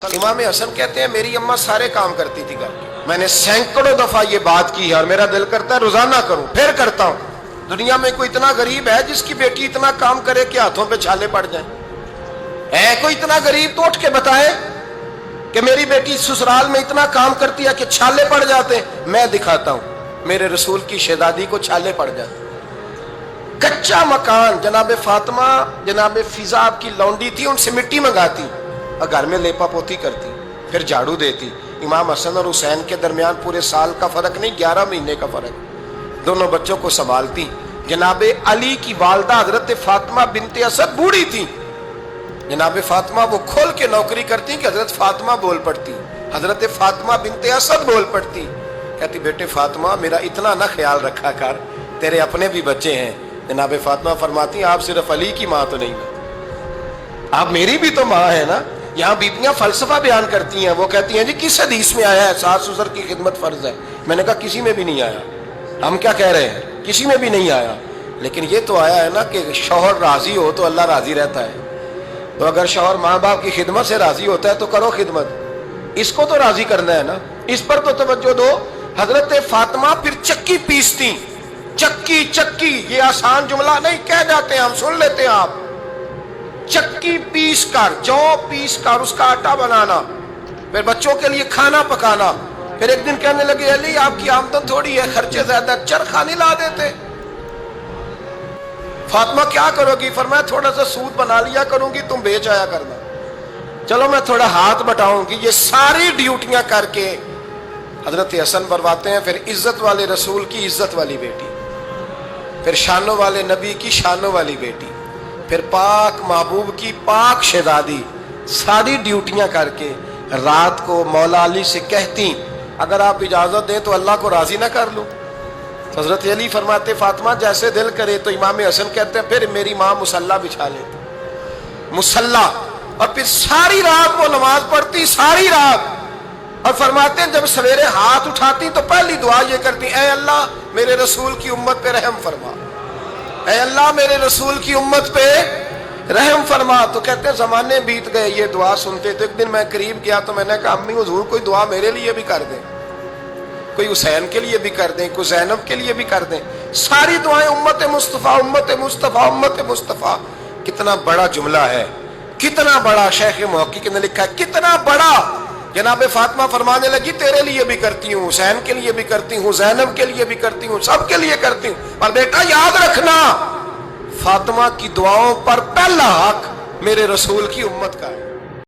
امام حسن کہتے ہیں میری اماں سارے کام کرتی تھی گھر کے، میں نے سینکڑوں دفعہ یہ بات کی ہے اور میرا دل کرتا ہے روزانہ کروں، پھر کرتا ہوں۔ دنیا میں کوئی اتنا غریب ہے جس کی بیٹی اتنا کام کرے کہ ہاتھوں پہ چھالے پڑ جائیں؟ ہے کوئی اتنا غریب تو اٹھ کے بتائے کہ میری بیٹی سسرال میں اتنا کام کرتی ہے کہ چھالے پڑ جاتے ہیں؟ میں دکھاتا ہوں، میرے رسول کی شہزادی کو چھالے پڑ جاتے۔ کچا مکان، جناب فاطمہ جناب فضا آپ کی لونڈی تھی، ان سے مٹی منگاتی اور گھر میں لیپا پوتی کرتی، پھر جھاڑو دیتی۔ امام حسن اور حسین کے درمیان پورے سال کا فرق نہیں، 11 مہینے کا فرق، دونوں بچوں کو سنبھالتی۔ جناب علی کی والدہ حضرت فاطمہ بنت اسد بوڑھی تھی، جناب فاطمہ وہ کھول کے نوکری کرتی کہ حضرت فاطمہ بول پڑتی، حضرت فاطمہ بنت اسد بول پڑتی، کہتی بیٹے فاطمہ میرا اتنا نہ خیال رکھا کر، تیرے اپنے بھی بچے ہیں۔ جناب فاطمہ فرماتی آپ صرف علی کی ماں تو نہیں ہیں، آپ میری بھی تو ماں ہے نا۔ یہاں بیبیاں فلسفہ بیان کرتی ہیں، وہ کہتی ہیں جی کس حدیث میں آیا ہے ساس سسر کی خدمت فرض ہے؟ میں نے کہا کسی میں بھی نہیں آیا۔ ہم کیا کہہ رہے ہیں؟ کسی میں بھی نہیں آیا، لیکن یہ تو آیا ہے نا کہ شوہر راضی ہو تو اللہ راضی رہتا ہے۔ تو اگر شوہر ماں باپ کی خدمت سے راضی ہوتا ہے تو کرو خدمت، اس کو تو راضی کرنا ہے نا، اس پر تو توجہ دو۔ حضرت فاطمہ پھر چکی پیستی، چکی چکی، یہ آسان جملہ نہیں، کہہ جاتے ہیں ہم، سن لیتے ہیں آپ۔ چکی پیس کر، جو پیس کر اس کا آٹا بنانا، پھر بچوں کے لیے کھانا پکانا۔ پھر ایک دن کہنے لگے علی آپ کی آمدن تھوڑی ہے، خرچے زیادہ، چرخہ نہیں لا دیتے؟ فاطمہ کیا کرو گی؟ فرمایا تھوڑا سا سود بنا لیا کروں گی، تم بیچ آیا کرنا۔ چلو میں تھوڑا ہاتھ بٹاؤں گی۔ یہ ساری ڈیوٹیاں کر کے حضرت حسن برواتے ہیں، پھر عزت والے رسول کی عزت والی بیٹی، پھر شانوں والے نبی کی شانوں والی بیٹی، پھر پاک محبوب کی پاک شہزادی، ساری ڈیوٹیاں کر کے رات کو مولا علی سے کہتی اگر آپ اجازت دیں تو اللہ کو راضی نہ کر لوں؟ تو حضرت علی فرماتے فاطمہ جیسے دل کرے۔ تو امام حسن کہتے ہیں پھر میری ماں مصلی بچھا لیتی، مصلی، اور پھر ساری رات وہ نماز پڑھتی، ساری رات۔ اور فرماتے ہیں جب سویرے ہاتھ اٹھاتی تو پہلی دعا یہ کرتی اے اللہ میرے رسول کی امت پہ رحم فرما، اے اللہ میرے رسول کی امت پہ رحم فرما۔ تو کہتے ہیں زمانے بیت گئے یہ دعا سنتے۔ تو ایک دن میں قریب گیا تو میں نے کہا امی حضور کوئی دعا میرے لیے بھی کر دیں، کوئی حسین کے لیے بھی کر دیں، کوئی زینب کے لیے بھی کر دیں۔ ساری دعائیں امت مصطفیٰ امت مصطفیٰ امت مصطفیٰ۔ کتنا بڑا جملہ ہے، کتنا بڑا، شیخ محقق نے لکھا ہے کتنا بڑا۔ جناب فاطمہ فرمانے لگی تیرے لیے بھی کرتی ہوں، حسین کے لیے بھی کرتی ہوں، زینب کے لیے بھی کرتی ہوں، سب کے لیے کرتی ہوں، پر بیٹا یاد رکھنا فاطمہ کی دعاؤں پر پہلا حق میرے رسول کی امت کا ہے۔